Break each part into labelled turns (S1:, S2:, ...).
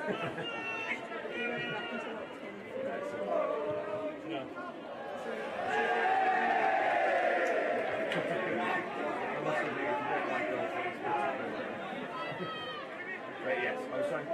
S1: Yes, I was trying.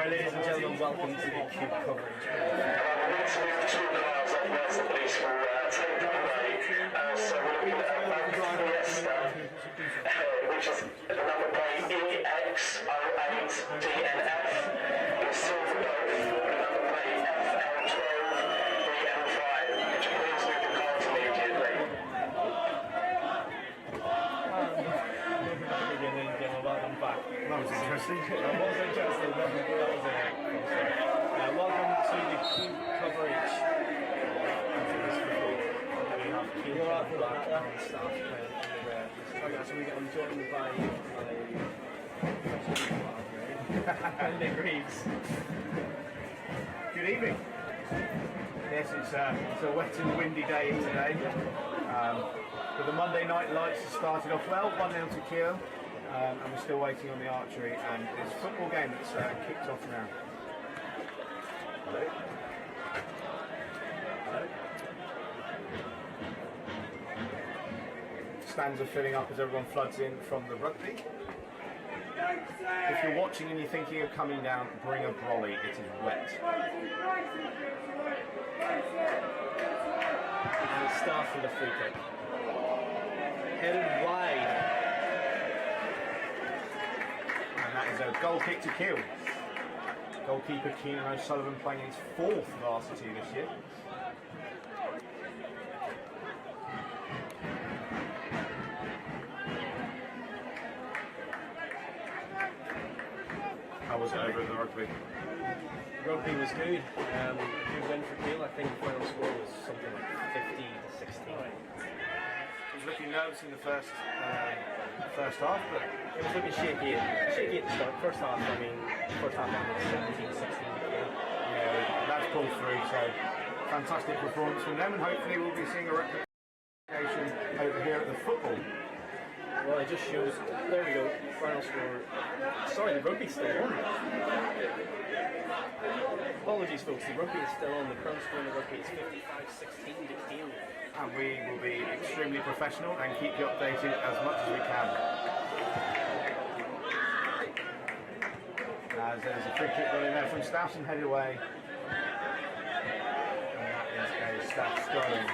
S2: Ladies and gentlemen, welcome to the KUBE coverage.
S3: Next week, 2 miles up west, the police will take away. So we're looking at Fiesta, which is the number plate EX08DNF, with silver golf, the number plate FL12BN5. Could you please move the cars immediately?
S1: That was interesting.
S2: That was interesting. Welcome to the KUBE coverage. We have Keele and staff playing under so I'm joined by Reeves.
S1: Good evening. Yes, it's a wet and windy day today. But the Monday night lights have started off well, 1-0 to Keele. And we're still waiting on the archery and this football game that's kicked off now. Hello. Hello. Stands are filling up as everyone floods in from the rugby. If you're watching and you're thinking of coming down, bring a brolly, it is wet.
S2: And it starts with a free kick. Headed wide.
S1: And that is a goal kick to Keele. Goalkeeper Keele O'Sullivan playing his 4th varsity this year. How was it over at the rugby?
S2: Rugby was good. Good win for Keele. I think the final score was something like 50-16.
S1: He was looking nervous in the first half, but
S2: it was looking shaky at the start. First half, I mean, was 17-16.
S1: Yeah, that's pulled through, so fantastic performance from them, and hopefully we'll be seeing a replication over here at the football.
S2: Well, it just shows, there we go, final score. Sorry, the rugby's still on. Apologies folks, the rugby is still on. The current score in the rugby is 55-16 to Keele.
S1: And we will be extremely professional and keep you updated as much as we can. As there's a free kick running there from Staffs and headed away. And that is a Staffs throw-in.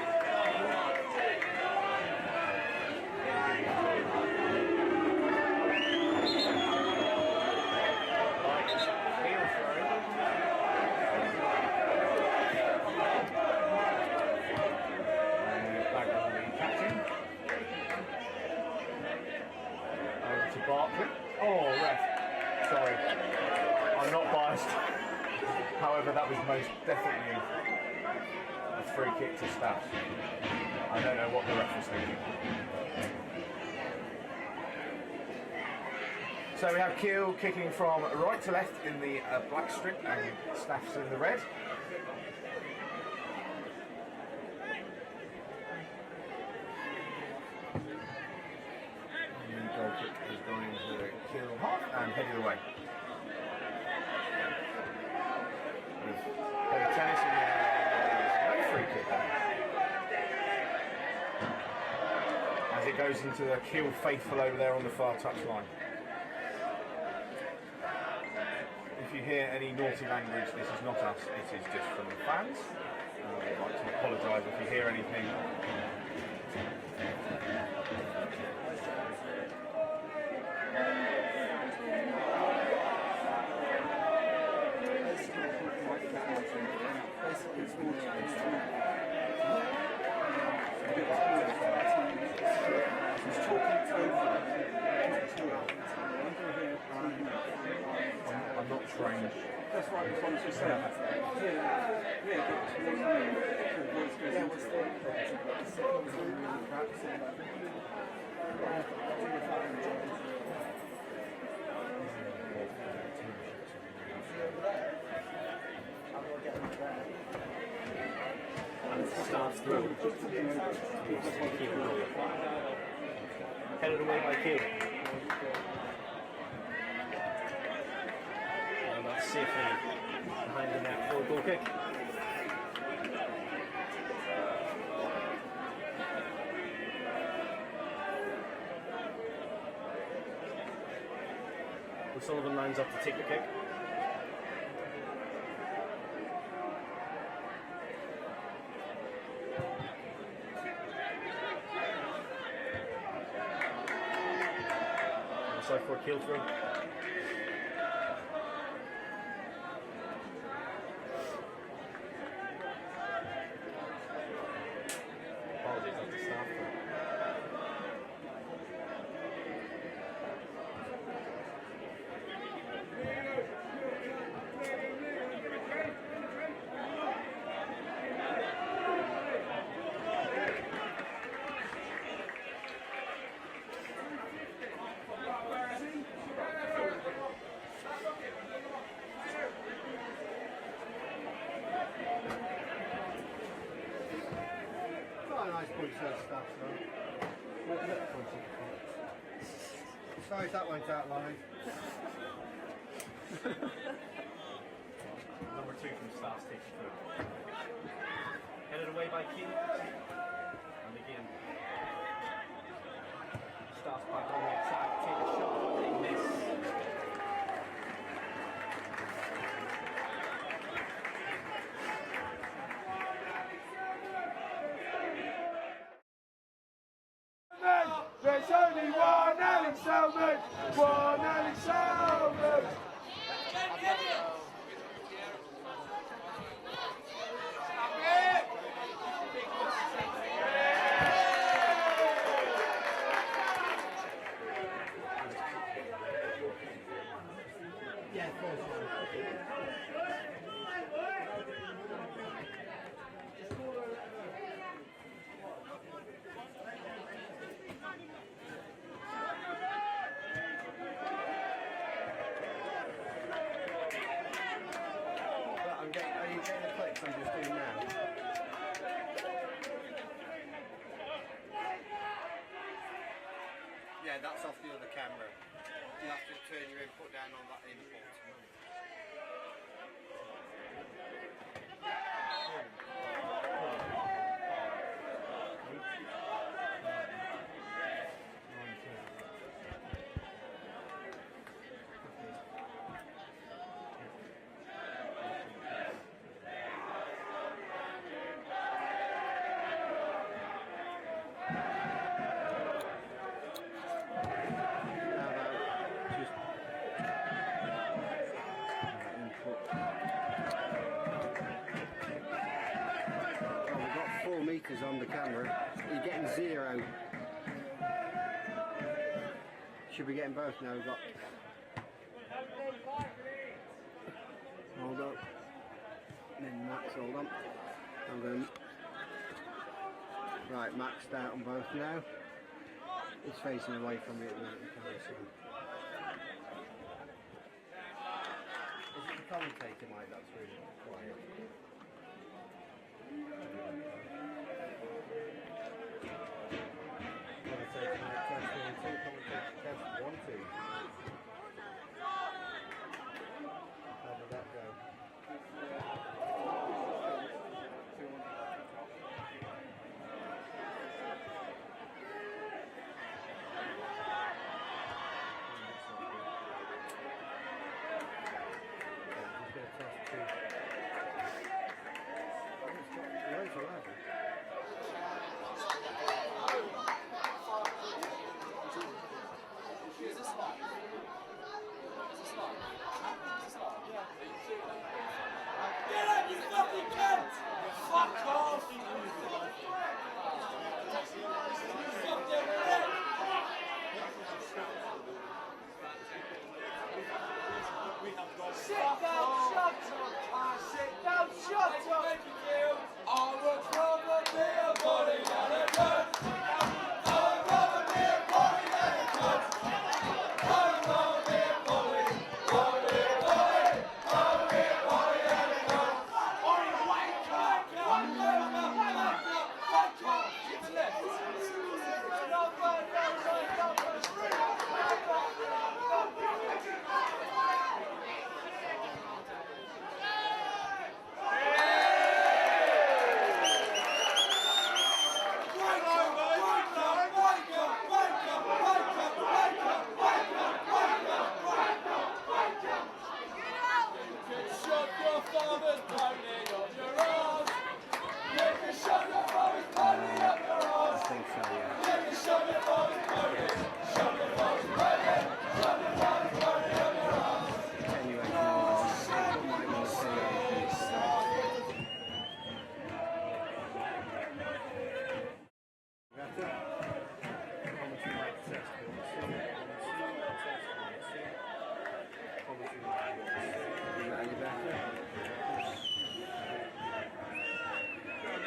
S1: Oh, ref. Sorry. I'm not biased. However, that was most definitely a free kick to Staffs. I don't know what the ref was thinking. So we have Keele kicking from right to left in the black strip and Staffs in the red. Goal kick is going to Keele half and headed away. Bit of tennis and no free kick there. As it goes into the Keele faithful over there on the far touchline. If you hear any naughty language, this is not us, it is just from the fans. I'd like to apologise if you hear anything. I'm not trained.
S4: That's right, I was just saying.
S2: And it starts through. Headed away by Keele. And that's safely behind the net for a goal kick. Sullivan lines up to take the kick. Side for Keele through. Apologies, that's the staff.
S4: Sorry if that went out live.
S2: Number 2 from Stars takes it through. Headed away by Keele. And again, Stars back on the attack, take a shot, they miss.
S5: There's only one Alex Salmon, one Alex Salmon.
S4: Yeah, that's off the other camera. You have to turn your input down on that input. the camera. You're getting 0. Should be getting both now. We've got. Hold up. Then Max, hold on. I'm going. Right, maxed out on both now. It's facing away from me at the minute. You can't see. Is it the commentator mic that's really quiet? Commentator mic test 1 2, commentator test 1 2. How did that go?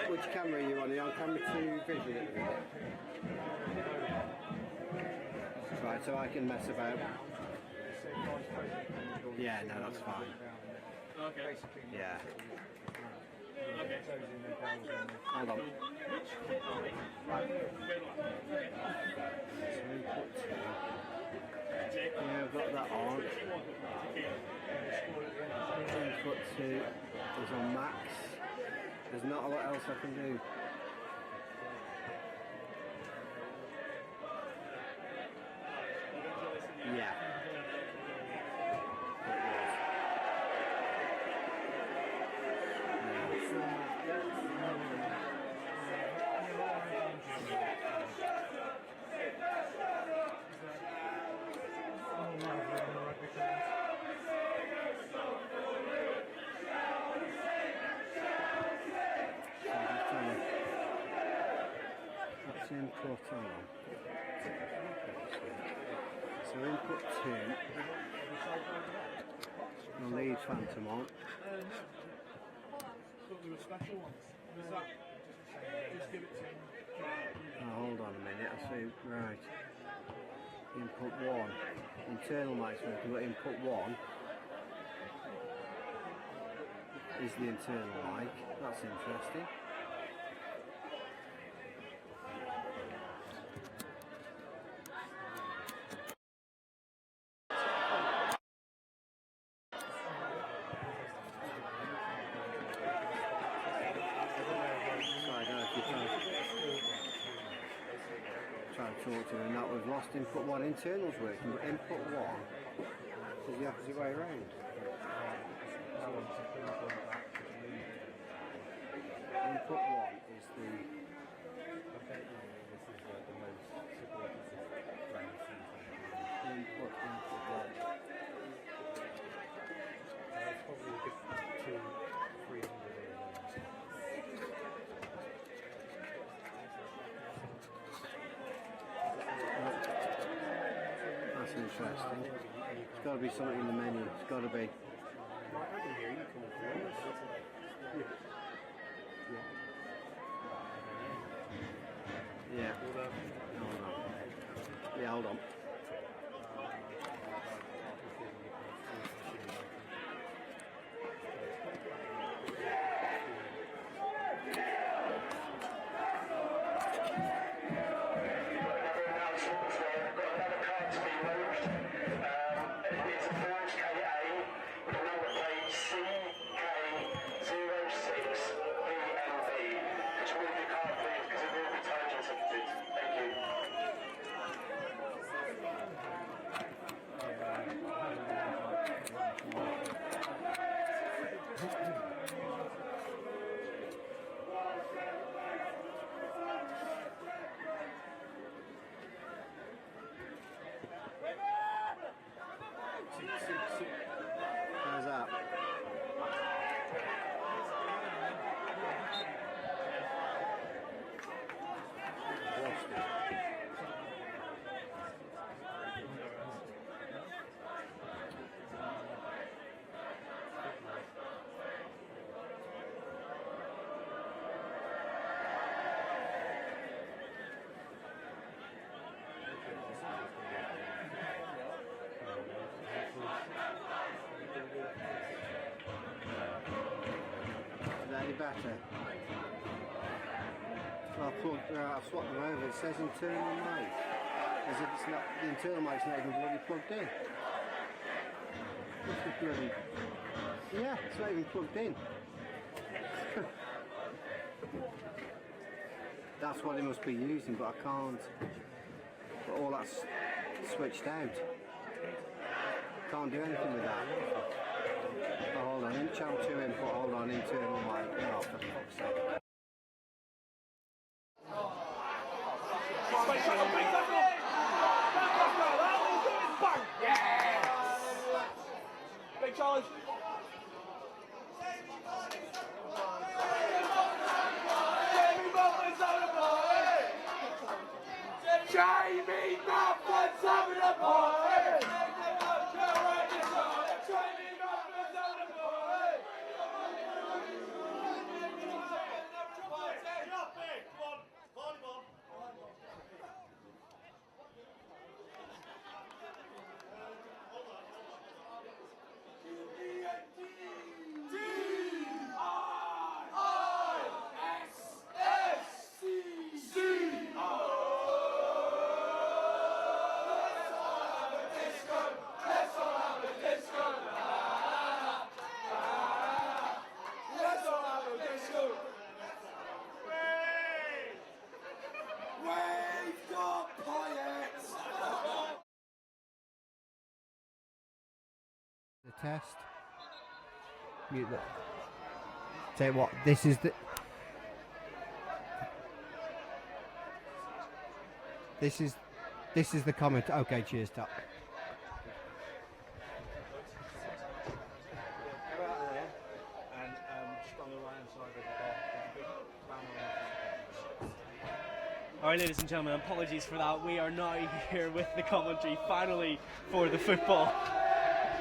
S4: Which camera are you on? Are you on camera 2 vision at the minute? Right, so I can mess about. Yeah, no, that's fine.
S2: Okay.
S4: Yeah.
S2: Okay.
S4: Hold on. Yeah, I've got that on. Input 2 is on max. There's not a lot else I can do. Yeah. Input on. So input 2, the lead phantom on. Oh, hold on a minute, I see, right. Input 1, internal mic's working, but input 1 is the internal mic. That's interesting. To and that we've lost input 1 internals working, but input 1 is the opposite way around. Input 1 is the input 1. That's probably a good 200-300. that's interesting. There's got to be something in the menu. It's got to be.
S2: I can hear you coming through.
S4: Yeah. Hold on. Yeah, hold on. How's that? Is that any better? Well, I've swapped them over. It says internal mic. As if it's not, the internal mic's not even bloody plugged in. What's the bloody... Yeah, it's not even plugged in. That's what it must be using, but I can't. But all that's switched out. Can't do anything with that. Oh, hold on, in channel 2 input, hold on, internal mic. Oh, for fuck's sake.
S5: Big challenge. Jamie Buffett's having a party!
S4: The test. Mute that. Tell you what, this is the. This is the comment. Okay, cheers, top.
S1: Go out there and just on the right hand side of the bar.
S2: Alright, ladies and gentlemen, apologies for that. We are now here with the commentary finally for the football.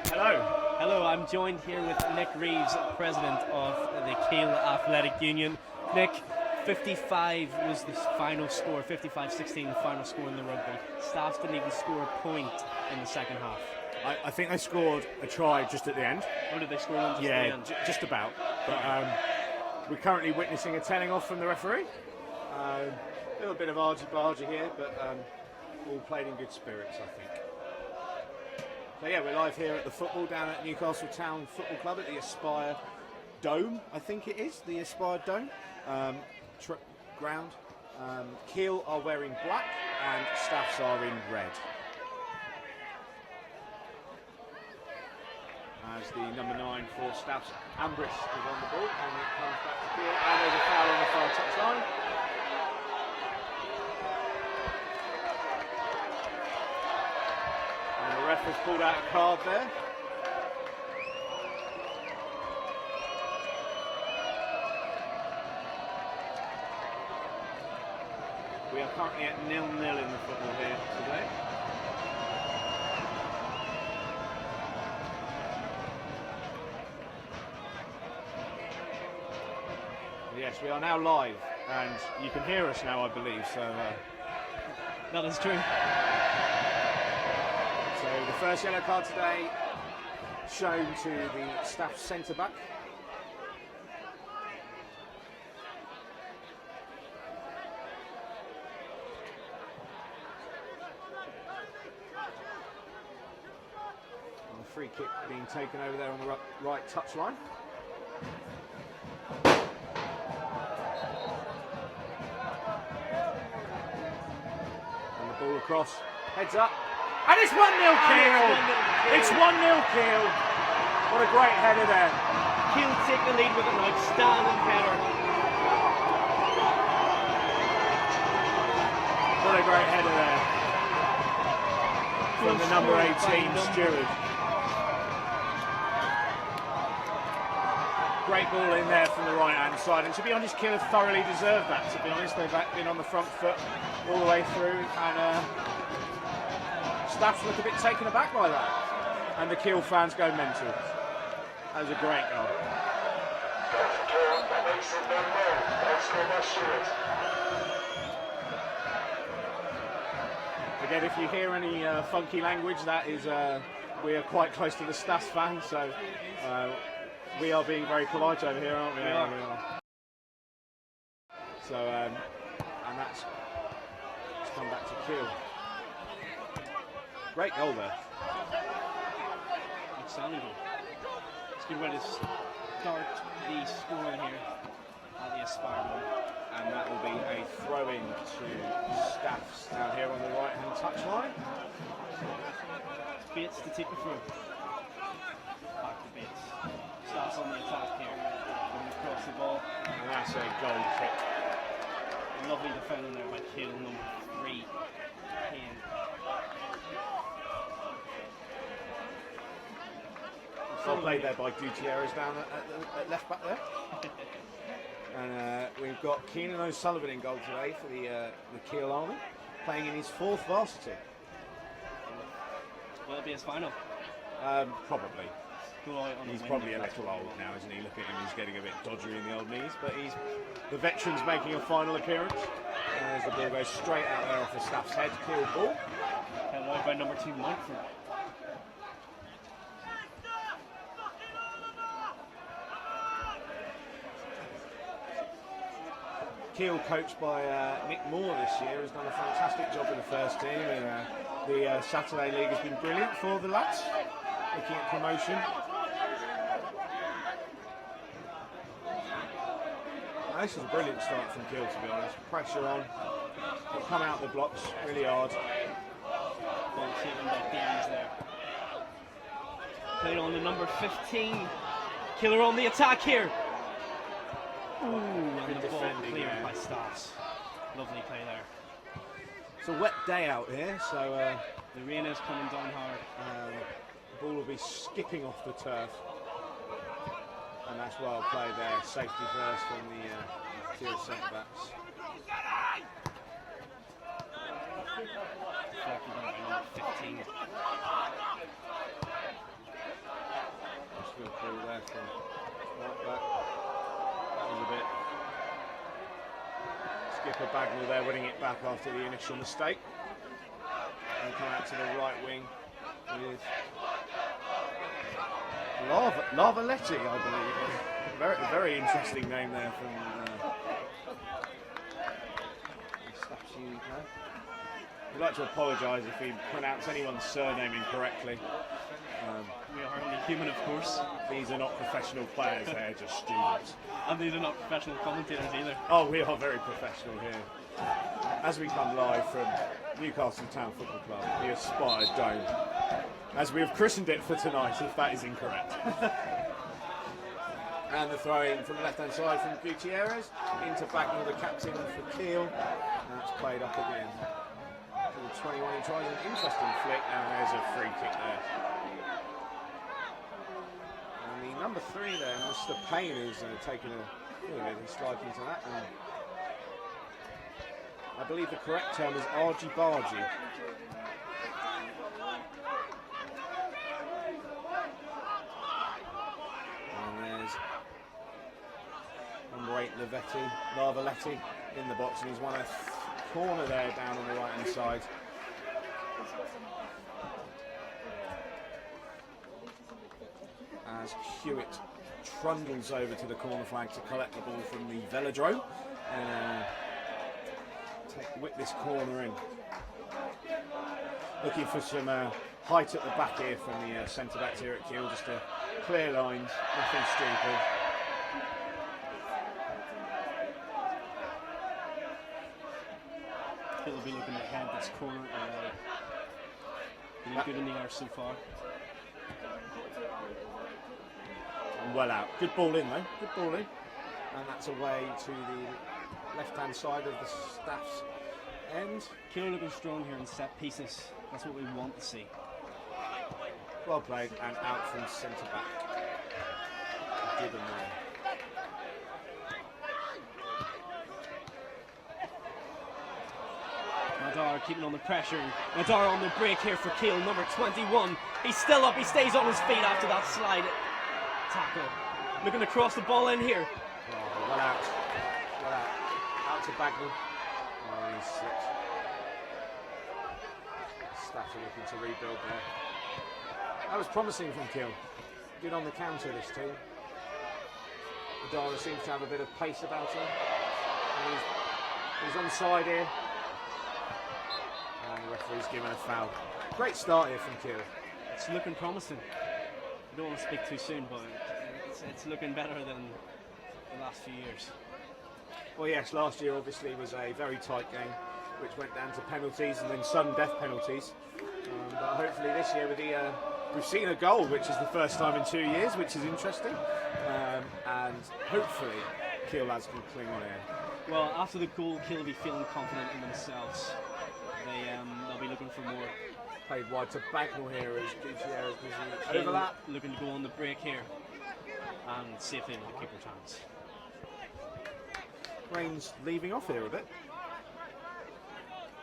S1: Hello.
S2: Hello, I'm joined here with Nick Reeves, president of the Keele Athletic Union. Nick, 55 was the final score, 55-16 final score in the rugby. Staffs didn't even score a point in the second half.
S1: I think they scored a try just at the end.
S2: Or did they score one just at the end?
S1: Just about. But we're currently witnessing a telling off from the referee. A little bit of argy-bargy here, but all played in good spirits, I think. So yeah, we're live here at the football down at Newcastle Town Football Club at the Aspire Dome, I think it is, the Aspire Dome ground. Keele are wearing black and Staffs are in red. As the number 9 for Staffs, Ambrose is on the ball and it comes back to Keele and there's a foul on the far touchline. The ref has pulled out a card there. We are currently at 0-0 in the football here today. Yes, we are now live, and you can hear us now, I believe. So
S2: That is true.
S1: so the first yellow card today shown to the staff centre back. And the free kick being taken over there on the right touch line. Ball across, heads up, and it's 1-0 Keele! It's 1-0 Keele! What a great header there.
S2: Keele take the lead with an outstanding header.
S1: What a great header there from the number 18 Stewart. Great ball in there from the right hand side, and to be honest, Keele have thoroughly deserved that. To be honest, they've been on the front foot all the way through, and staffs look a bit taken aback by that, and the Keele fans go mental. That was a great goal. Again, if you hear any funky language, that is we are quite close to the Staffs fans, so we are being very polite over here, aren't we?
S2: We are.
S1: So, and that's come back to Keele. Great goal there.
S2: Outstanding goal. It's a good way to start the scoring here at the Aspire.
S1: And that will be a throw-in to Staffs down here on the right-hand touchline.
S2: Bates to take the throw. Back to Bates. Staffs on the attack here. Going across the ball.
S1: And that's a goal kick.
S2: Lovely defending there by Keele, number 3. Kane.
S1: Well played there by Gutierrez down at left back there. And we've got Keenan O'Sullivan in goal today for the Keele Army, playing in his 4th varsity.
S2: Will it be his final?
S1: Probably. He's probably a little old now, isn't he? Look at him, he's getting a bit dodgy in the old knees, but the veteran's making a final appearance. As the ball goes straight out there off the Staff's head, Keele ball.
S2: Held out by number 2, Montford.
S1: Keele, coached by Nick Moore this year, has done a fantastic job with the first team, and the Saturday League has been brilliant for the lads, looking at promotion. This is a brilliant start from Keele, to be honest. Pressure on, they'll come out the blocks really hard.
S2: Ball taken by Davies there. Played on the number 15. Keele on the attack here. Ooh, and the ball cleared by Staffs. Lovely play there.
S1: It's a wet day out here, so
S2: the rain is coming down hard.
S1: The ball will be skipping off the turf. And that's well played there. Safety first from the Keele centre backs.
S2: Deflected by number 15.
S1: Just good ball there from right back. That was a bit. Skipper Bagnall there winning it back after the initial mistake. And come out to the right wing with Lavaletti, I believe. Very, very interesting name there from Staffs UK. We'd like to apologise if we pronounce anyone's surname incorrectly.
S2: We are only human, of course.
S1: These are not professional players, they're just students.
S2: And these are not professional commentators either.
S1: Oh, we are very professional here. As we come live from Newcastle Town Football Club, the Aspire Dome. As we have christened it for tonight, if that is incorrect. And the throw in from the left hand side from Gutierrez into Bagnall, the captain for Keele. And that's played up again. To the 21, he tries an interesting flick, and there's a free kick there. And the number 3 there, Mr. Payne, is taking a little bit of a strike into that. And I believe the correct term is argy-bargy. And there's Number 8, Lavaletti in the box, and he's won a corner there down on the right hand side. As Hewitt trundles over to the corner flag to collect the ball from the velodrome and whip this corner in. Looking for some height at the back here from the centre backs here at Keele, just to clear lines, nothing stupid.
S2: Keele will be looking to head this corner. Been good in the air so far.
S1: And well out. Good ball in though, good ball in. And that's away to the left-hand side of the Staff's end.
S2: Keele looking strong here in set pieces. That's what we want to see.
S1: Well played, and out from centre back. Gibbon there.
S2: Madar keeping on the pressure. Madar on the break here for Keele, number 21. He's still up, he stays on his feet after that slide tackle. Looking to cross the ball in here.
S1: Oh, well out. Well out. Out to Bagnall. Oh, he's slipped. Staff are looking to rebuild there. That was promising from Keele. Good on the counter, this team. Madara seems to have a bit of pace about him. And he's onside here. And the referee's given a foul. Great start here from Keele.
S2: It's looking promising. I don't want to speak too soon, but it's looking better than the last few years.
S1: Well, yes, last year obviously was a very tight game, which went down to penalties and then sudden death penalties. But hopefully this year we've seen a goal, which is the first time in 2 years, which is interesting. And hopefully Keele lads can cling on here.
S2: Well, after the goal, Keele will be feeling confident in themselves. They'll be looking for more.
S1: Played wide to Bagnall here as Gutierrez busy overlap.
S2: Looking to go on the break here and safely into the keeper chance.
S1: Rain's leaving off here a bit.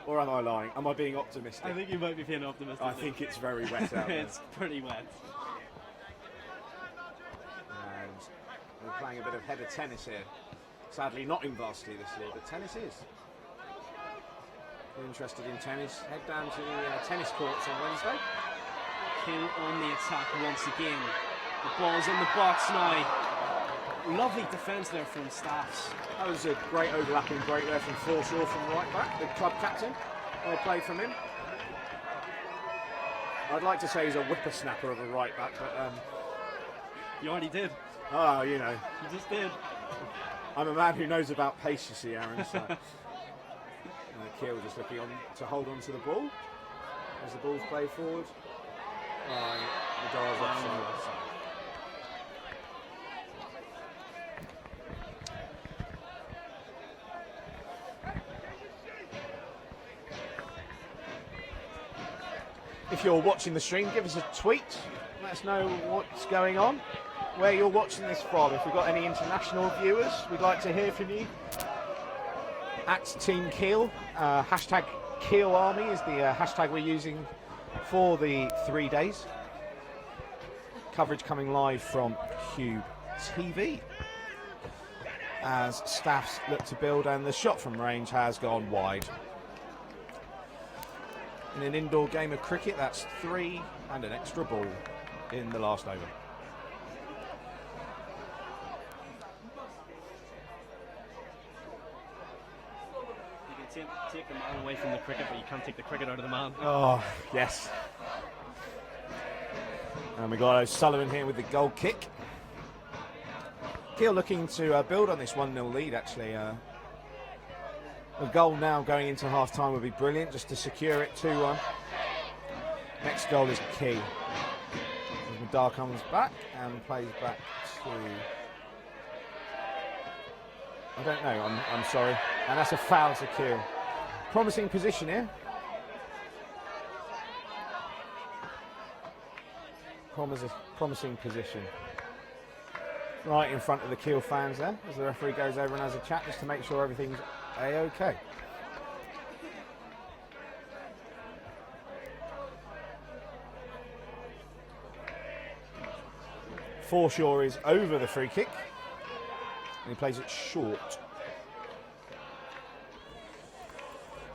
S1: Or am I lying? Am I being optimistic?
S2: I think you might be being optimistic.
S1: I think it's very wet out there.
S2: It's pretty wet.
S1: And we're playing a bit of header tennis here. Sadly not in Varsity this year, but tennis is. If you're interested in tennis, head down to the tennis courts on Wednesday.
S2: Keele on the attack once again. The ball's in the box now. Lovely defence there from Staffs.
S1: That was a great overlapping break there from Forshaw from right back, the club captain. Well played from him. I'd like to say he's a whippersnapper of a right back, but
S2: You already did.
S1: oh, you know,
S2: You just did.
S1: I'm a man who knows about pace, you see, Aaron. So. Keele just looking on to hold on to the ball as the ball's played forward. The door's offside. If you're watching the stream, give us a tweet. Let us know what's going on, where you're watching this from. If we've got any international viewers, we'd like to hear from you. At Team Keele, hashtag Keele Army is the hashtag we're using for the 3 days. Coverage coming live from KUBE TV as Staffs look to build, and the shot from range has gone wide. In an indoor game of cricket, that's 3 and an extra ball in the last over.
S2: Take the man away from the cricket, but you can't take the cricket out of the man.
S1: Oh, yes. And we got O'Sullivan here with the goal kick. Keele looking to build on this 1-0 lead, actually. A goal now going into half-time would be brilliant, just to secure it 2-1. Next goal is key. As Madar comes back and plays back to... I don't know, I'm sorry. And that's a foul to Keele. Promising position here. Promising position. Right in front of the Keele fans there, as the referee goes over and has a chat just to make sure everything's A-OK. Forshaw is over the free kick. And he plays it short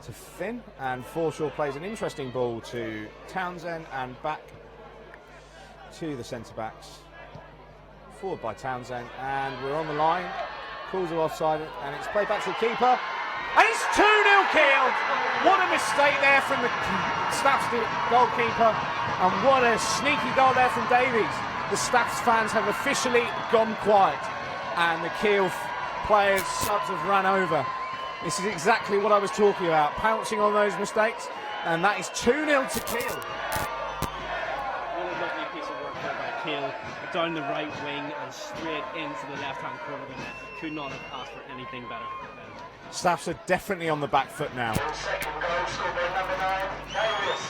S1: to Finn, and Forshaw plays an interesting ball to Townsend and back to the centre backs. Forward by Townsend, and we're on the line. Calls are offside, and it's played back to the keeper. And it's 2-0 Keele. What a mistake there from the Staffs goalkeeper, and what a sneaky goal there from Davies. The Staffs fans have officially gone quiet, and the Keele players, subs have run over. This is exactly what I was talking about, pouncing on those mistakes, and that is 2-0 to Keele.
S2: What a lovely piece of work there by Keele. Down the right wing and straight into the left-hand corner of the net. Could not have asked for anything better.
S1: Staffs are definitely on the back foot now.
S3: Second goal scored by number 9, Davis.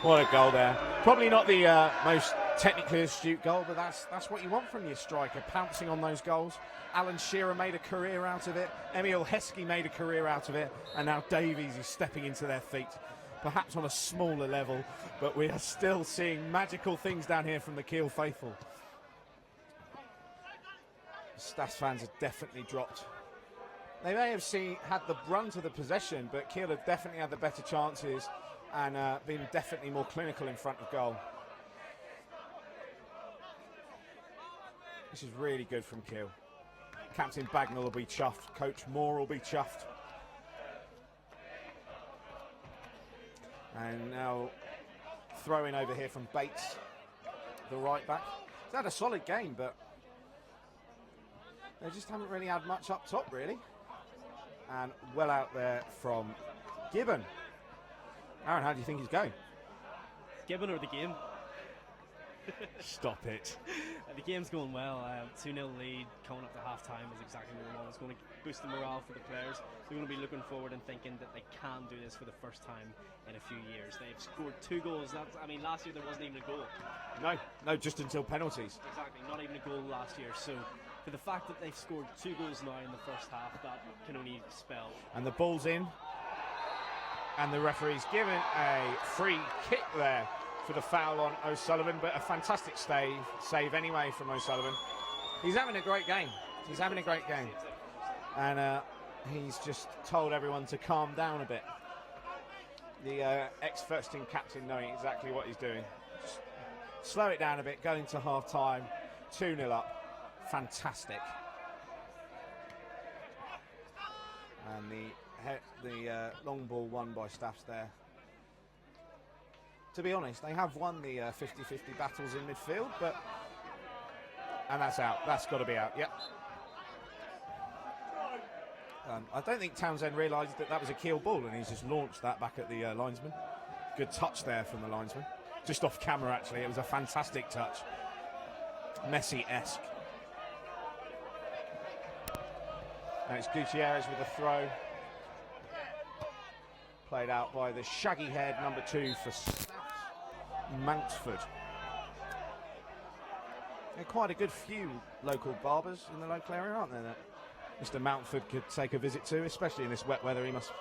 S1: What a goal there. Probably not the most technically astute goal, but that's what you want from your striker, pouncing on those goals. Alan Shearer made a career out of it. Emil Heskey made a career out of it. And now Davies is stepping into their feet, perhaps on a smaller level, but we are still seeing magical things down here from the Keele faithful. The Staffs fans have definitely dropped. They may have had the brunt of the possession, but Keele have definitely had the better chances and been definitely more clinical in front of goal. This is really good from Keele. Captain Bagnall will be chuffed. Coach Moore will be chuffed. And now throwing over here from Bates, the right back. He's had a solid game, but they just haven't really had much up top, really. And well out there from Gibbon. Aaron, how do you think he's going?
S2: Gibbon or the game?
S1: Stop it.
S2: The game's going well. 2-0 lead coming up to half-time is exactly what we want. It's going to boost the morale for the players. They're going to be looking forward and thinking that they can do this for the first time in a few years. They've scored 2 goals. Last year there wasn't even a goal.
S1: No, just until penalties.
S2: Exactly, not even a goal last year. So for the fact that they've scored 2 goals now in the first half, that can only spell.
S1: And the ball's in. And the referee's given a free kick there for the foul on O'Sullivan, but a fantastic save anyway from O'Sullivan. He's having a great game. And he's just told everyone to calm down a bit. The ex-first team captain knowing exactly what he's doing. Just slow it down a bit, going to half-time, 2-0 up. Fantastic. And the long ball won by Staffs there. To be honest, they have won the 50-50 battles in midfield, and that's out. That's got to be out. Yep. I don't think Townsend realised that was a Keele ball, and he's just launched that back at the linesman. Good touch there from the linesman. Just off camera, actually. It was a fantastic touch. Messi-esque. Now it's Gutierrez with a throw. Played out by the shaggy head number 2 for Mountford. There are quite a good few local barbers in the local area, aren't there, that Mr. Mountford could take a visit to, especially in this wet weather. He must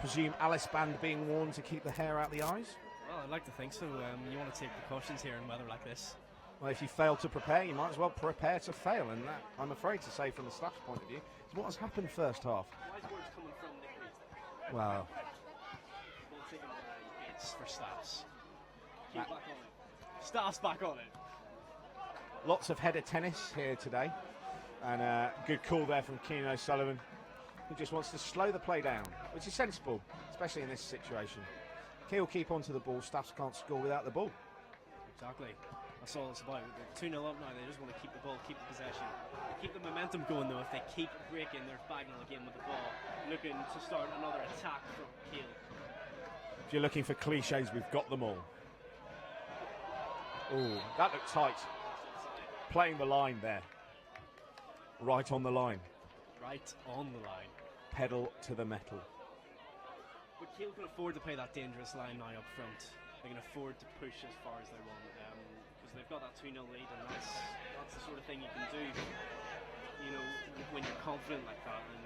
S1: presume Alice band being worn to keep the hair out the eyes.
S2: Well, I'd like to think so. You want to take precautions here in weather like this.
S1: Well, if you fail to prepare, you might as well prepare to fail, and that, I'm afraid to say from the Staffs point of view, is what has happened first half.
S2: Wise words coming from Nick Reeves.
S1: Well,
S2: We'll take it's for Staffs. Keep back on it. Staffs back on it.
S1: lots of header tennis here today, and good call there from Keane O'Sullivan, who just wants to slow the play down, which is sensible, especially in this situation. Keele keep onto the ball, Staffs can't score without the ball.
S2: Exactly. That's all it's about. They're 2-0 up now, they just want to keep the ball, keep the possession. Keep the momentum going though. If they keep breaking, they're Bagnall again with the ball, looking to start another attack from Keele.
S1: If you're looking for cliches, we've got them all. Oh, that looked tight. Playing the line there. Right on the line.
S2: Right on the line.
S1: Pedal to the metal.
S2: But Keele can afford to play that dangerous line now up front. They can afford to push as far as they want, because they've got that 2-0 lead, and that's the sort of thing you can do. You know, when you're confident like that, and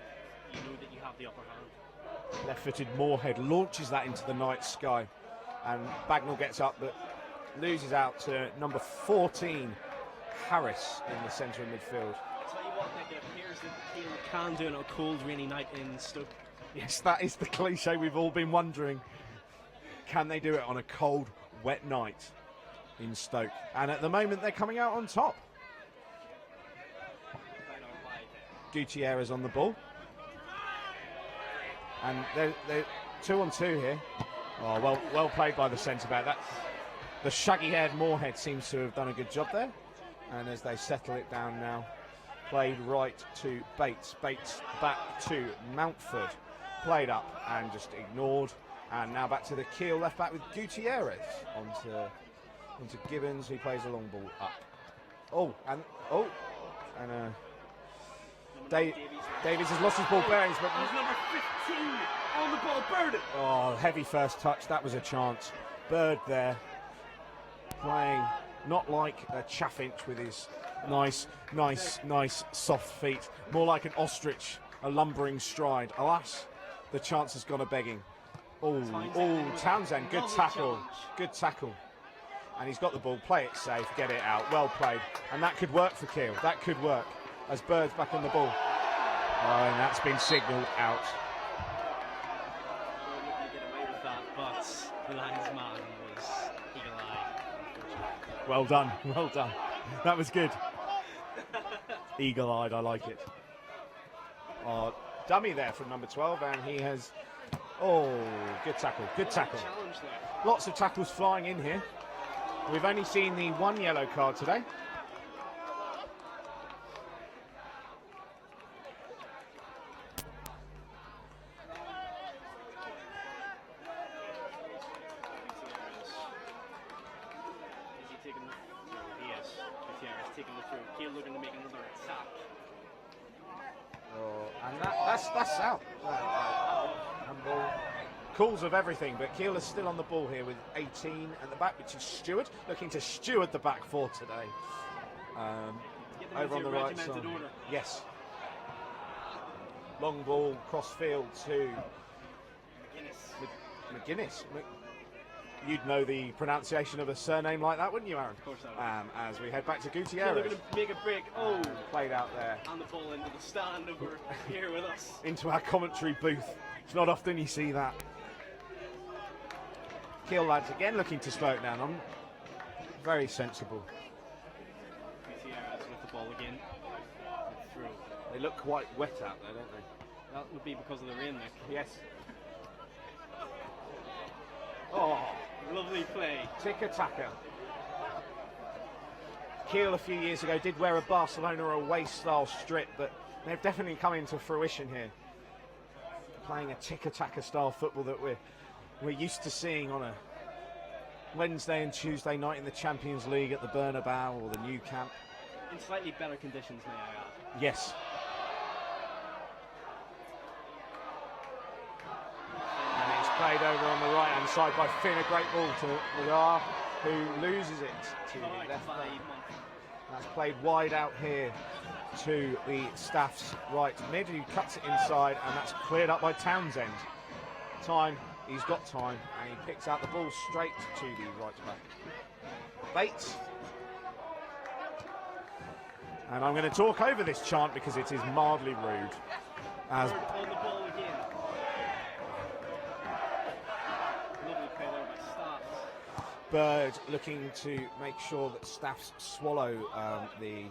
S2: you know that you have the upper hand.
S1: Left-footed Moorhead launches that into the night sky, and Bagnall gets up but loses out to number 14 Harris in the centre of midfield.
S2: I tell you what, Nick, it appears can do it on a cold, rainy night in Stoke.
S1: Yes, that is the cliche we've all been wondering. Can they do it on a cold, wet night in Stoke? And at the moment, they're coming out on top. Gutierrez on the ball. And they're 2 on 2 here. Oh, well played by the centre-back. That's the shaggy-haired Moorhead seems to have done a good job there. And as they settle it down now, played right to Bates. Bates back to Mountford. Played up and just ignored. And now back to the Keele left back with Gutierrez onto Gibbons, who plays a long ball up. Davies has lost his ball bearings, but
S2: There's number 15 on the ball, Bird.
S1: oh, heavy first touch. That was a chance. Bird there, playing not like a chaffinch with his nice soft feet, more like an ostrich, a lumbering stride. Alas, the chance has gone a begging. Oh, Townsend, good tackle, good tackle. And he's got the ball, play it safe, get it out, well played. And that could work for Keele, that could work, as Bird's back on the ball. Oh, and that's been signalled out.
S2: But the linesman was eagle-eyed.
S1: Well done, well done. That was good. Eagle-eyed, I like it. Oh, dummy there from number 12, and he has... Oh, good tackle, good tackle.
S2: Challenge there.
S1: Lots of tackles flying in here. We've only seen the 1 yellow card today.
S2: Taking the through. Keele looking to make another attack.
S1: Oh, and that's out. Handball. Calls of everything, but Keele is still on the ball here with 18 at the back, which is Stewart, looking to steward the back four today. Over on the right side.
S2: Order.
S1: Yes. Long ball, cross field to McGuinness. You'd know the pronunciation of a surname like that, wouldn't you, Aaron?
S2: Of course I would.
S1: As we head back to
S2: Keele
S1: Gutierrez.
S2: looking to make a break. Oh,
S1: Played out there.
S2: and the ball into the stand over here with us.
S1: Into our commentary booth. It's not often you see that. Keele lads again looking to slow it down. I'm very sensible.
S2: Gutierrez with the ball again. Through.
S1: They look quite wet out there, don't they?
S2: That would be because of the rain, Nick.
S1: Yes. Oh,
S2: Lovely play.
S1: tiki-taka. Keele a few years ago did wear a Barcelona away style strip, but they've definitely come into fruition here. Playing a tiki-taka style football that we're used to seeing on a Wednesday and Tuesday night in the Champions League at the Bernabeu or the Nou Camp.
S2: In slightly better conditions, may I add.
S1: Yes. And it's played over on the right-hand side by Finn, a great ball to Lagar, who loses it to the left back. That's played wide out here to the Staff's right mid, who cuts it inside, and that's cleared up by Townsend. He's got time, and he picks out the ball straight to the right back. Bates. And I'm going to talk over this chant because it is mildly rude. As
S2: On the ball again. Lovely play there by Staff.
S1: Bird looking to make sure that Staffs swallow the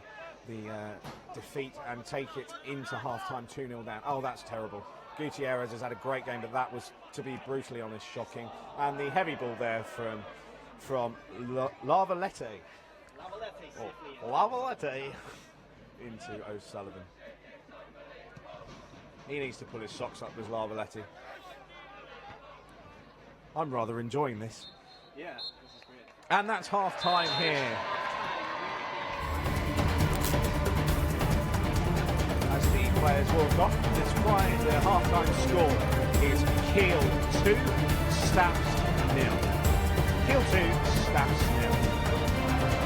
S1: defeat and take it into half-time 2-0 down. Oh, that's terrible. Gutierrez has had a great game, but that was, to be brutally honest, shocking. And the heavy ball there from Lavalette. Lavalette into O'Sullivan. He needs to pull his socks up with Lavalette. I'm rather enjoying this.
S2: Yeah, this is great.
S1: And that's half-time here. As the players walk off, the half-time score is Keele 2, Staffs 0. Keele 2, Staffs 0.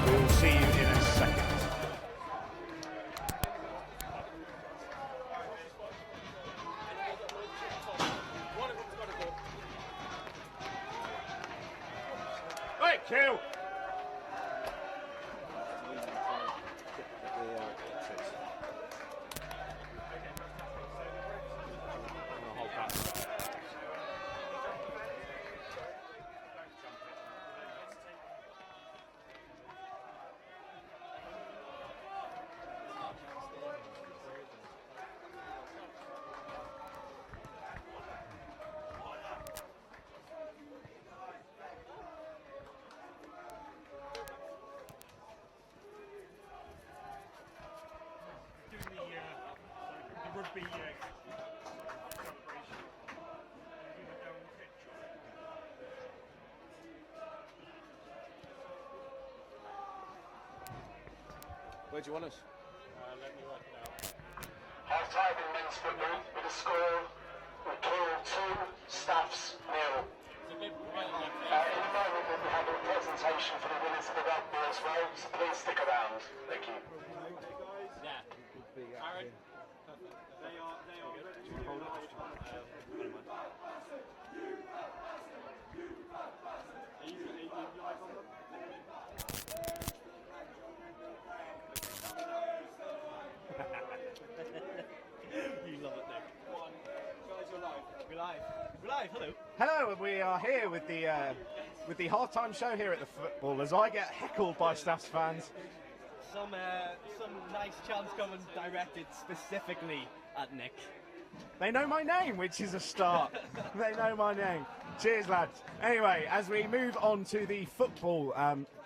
S1: We will see you in a second. Hey, Keele! Where do you want us?
S3: Half-time in men's football with a score of Keele 2, Staffs 0. In a moment we'll be having a presentation for the winners of the rugby as well, so please stick around. Thank you.
S2: You love it, Nick. Guys, you're live. We're live. We're live. Hello.
S1: Hello, and we are here with the half-time show here at the football as I get heckled by Staffs fans.
S2: Some nice chants coming directed specifically at Nick.
S1: They know my name, which is a start. They know my name. Cheers, lads. Anyway, as we move on to the football,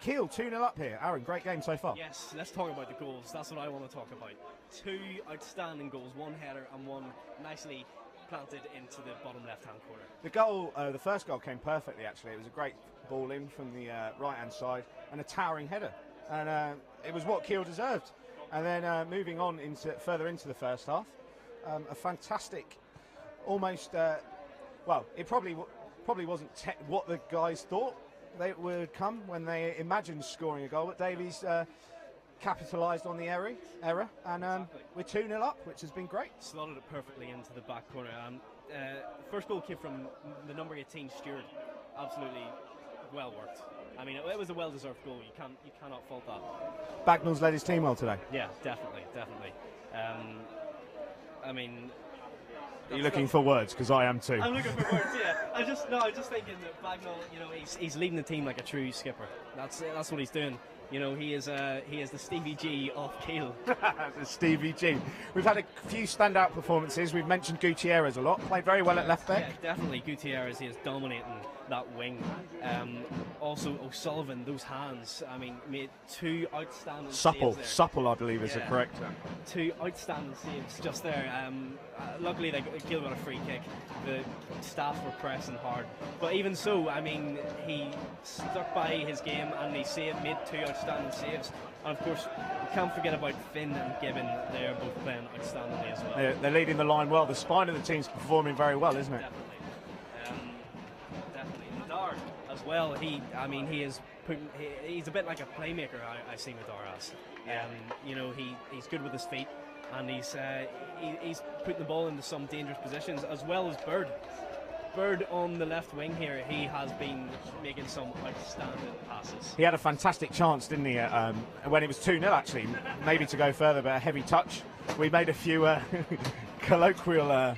S1: Keele 2-0 up here. Aaron, great game so far.
S2: Yes, let's talk about the goals. That's what I want to talk about. Two outstanding goals, one header and one nicely planted into the bottom left-hand corner.
S1: The goal, the first goal came perfectly, actually. It was a great ball in from the right-hand side and a towering header. And it was what Keele deserved. And then moving on further into the first half, a fantastic, almost, well, it probably wasn't what the guys thought they would come when they imagined scoring a goal, but Davies capitalised on the error, and
S2: Exactly.
S1: we're 2-0 up, which has been great.
S2: Slotted it perfectly into the back corner. First goal came from the number 18 Stewart. Absolutely well worked. I mean, it was a well-deserved goal. You cannot fault that.
S1: Bagnall's led his team well today.
S2: Yeah, definitely. I mean,
S1: Are you looking for words? Because I am too.
S2: I'm looking for words. Yeah, I'm just thinking that Bagnall, he's leading the team like a true skipper. That's what he's doing. He is the Stevie G of Keele.
S1: The Stevie G. We've had a few standout performances. We've mentioned Gutierrez a lot. Played very well at left back.
S2: Yeah, definitely. Gutierrez, he is dominating that wing. Also, O'Sullivan, those hands. I mean, made two outstanding saves there.
S1: Supple, I believe is the correct term.
S2: Two outstanding saves just there. Luckily, Keele got a free kick. The staff were pressing hard, but even so, I mean, he stuck by his game and he made two outstanding saves. And of course, we can't forget about Finn and Gibbon. They are both playing outstandingly as well.
S1: They're leading the line well. The spine of the team's performing very well, isn't it?
S2: Definitely. Nadar as well. He's a bit like a playmaker. I see Nadar as. He's good with his feet, and he's putting the ball into some dangerous positions, as well as Bird. Bird on the left wing here, he has been making some outstanding passes.
S1: He had a fantastic chance, didn't he? When it was 2-0, actually, maybe to go further, but a heavy touch. We made a few colloquial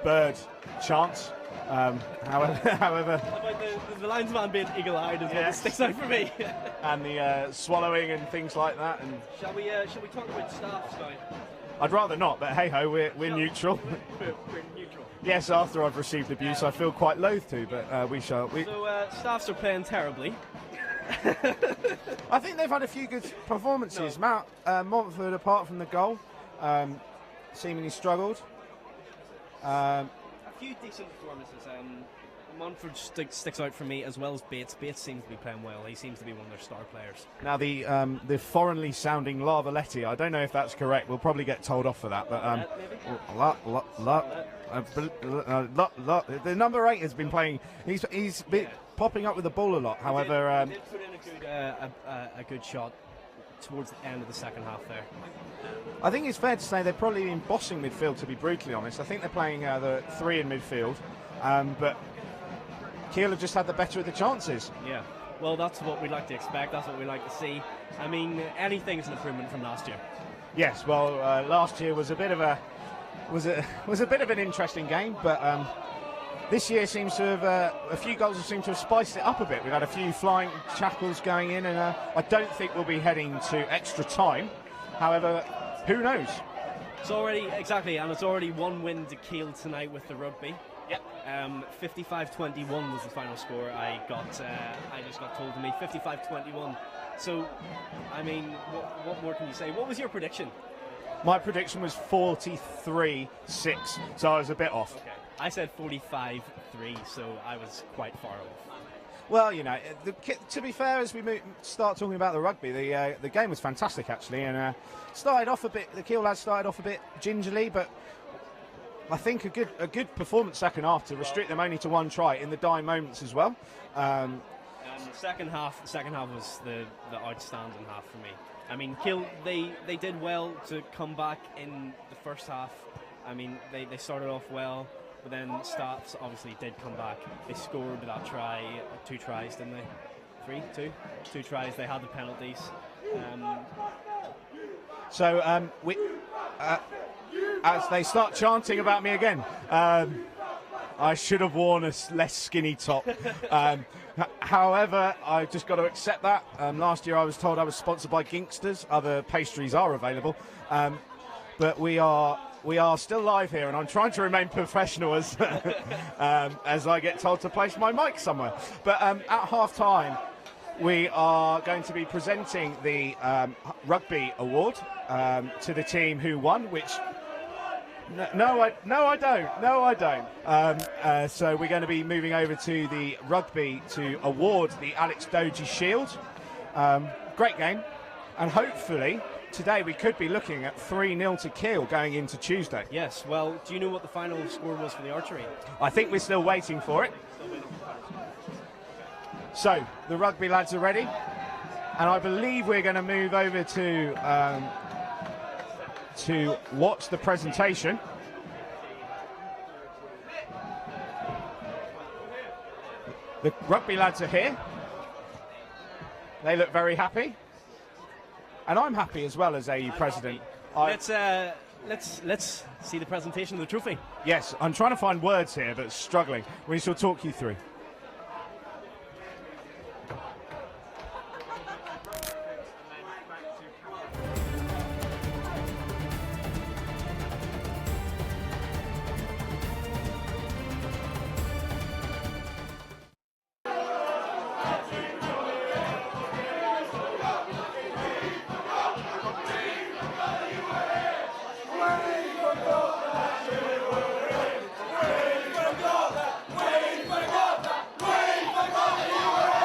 S1: Bird chants. However,
S2: the linesman being eagle-eyed is what that sticks out for me.
S1: And the swallowing and things like that. And
S2: shall we talk about Staffs now?
S1: I'd rather not, but hey ho, we're neutral.
S2: We're neutral.
S1: Yes, after I've received abuse, I feel quite loath to, but we shall.
S2: So Staffs are playing terribly.
S1: I think they've had a few good performances.
S2: No.
S1: Montford, apart from the goal, seemingly struggled.
S2: A few decent performances. Montford sticks out for me, as well as Bates. Bates seems to be playing well. He seems to be one of their star players.
S1: Now the foreignly sounding Lavaletti, I don't know if that's correct. We'll probably get told off for that. But the number 8 has been playing. He's been popping up with the ball a lot. However,
S2: he did put in a good shot towards the end of the second half there.
S1: I think it's fair to say they've probably been bossing midfield, to be brutally honest. I think they're playing the 3 in midfield, but Keele have just had the better of the chances.
S2: Yeah, well, that's what we'd like to expect. That's what we like to see. I mean, anything's an improvement from last year.
S1: Yes, well, last year was a bit of an interesting game, but this year seems to have a few goals have seemed to have spiced it up a bit. We've had a few flying tackles going in, and I don't think we'll be heading to extra time. However, who knows?
S2: It's already one win to Keele tonight with the rugby.
S1: Yep.
S2: 55-21 was the final score. I just got told to me 55-21. So, I mean, what more can you say? What was your prediction?
S1: My prediction was 43-6, so I was a bit off.
S2: Okay. I said 45-3, so I was quite far off.
S1: Well, you know, to be fair, as we start talking about the rugby, the game was fantastic actually, and started off a bit. The Keele lads started off a bit gingerly, but I think a good performance second half to restrict them only to one try in the dying moments as well.
S2: And the second half was the outstanding half for me. I mean, Keele, they did well to come back in the first half. I mean, they started off well, but then Staffs obviously did come back. They scored that try, 2 tries, didn't they? 2 tries. They had the penalties.
S1: As they start chanting about me again, I should have worn a less skinny top. However, I've just got to accept that. Last year I was told I was sponsored by Ginksters. Other pastries are available. But we are still live here, and I'm trying to remain professional as I get told to place my mic somewhere. But at half-time, we are going to be presenting the Rugby Award to the team who won, which... No, I don't. So we're going to be moving over to the rugby to award the Alex Doji Shield. Great game, and hopefully today we could be looking at 3-0 to Keele going into Tuesday.
S2: Yes. Well, do you know what the final score was for the archery?
S1: I think we're still waiting for it. So the rugby lads are ready, and I believe we're going to move over to watch the presentation. The rugby lads are here. They look very happy, and I'm happy as well as AU president.
S2: Let's see the presentation of the trophy.
S1: Yes, I'm trying to find words here, but struggling. We shall talk you through.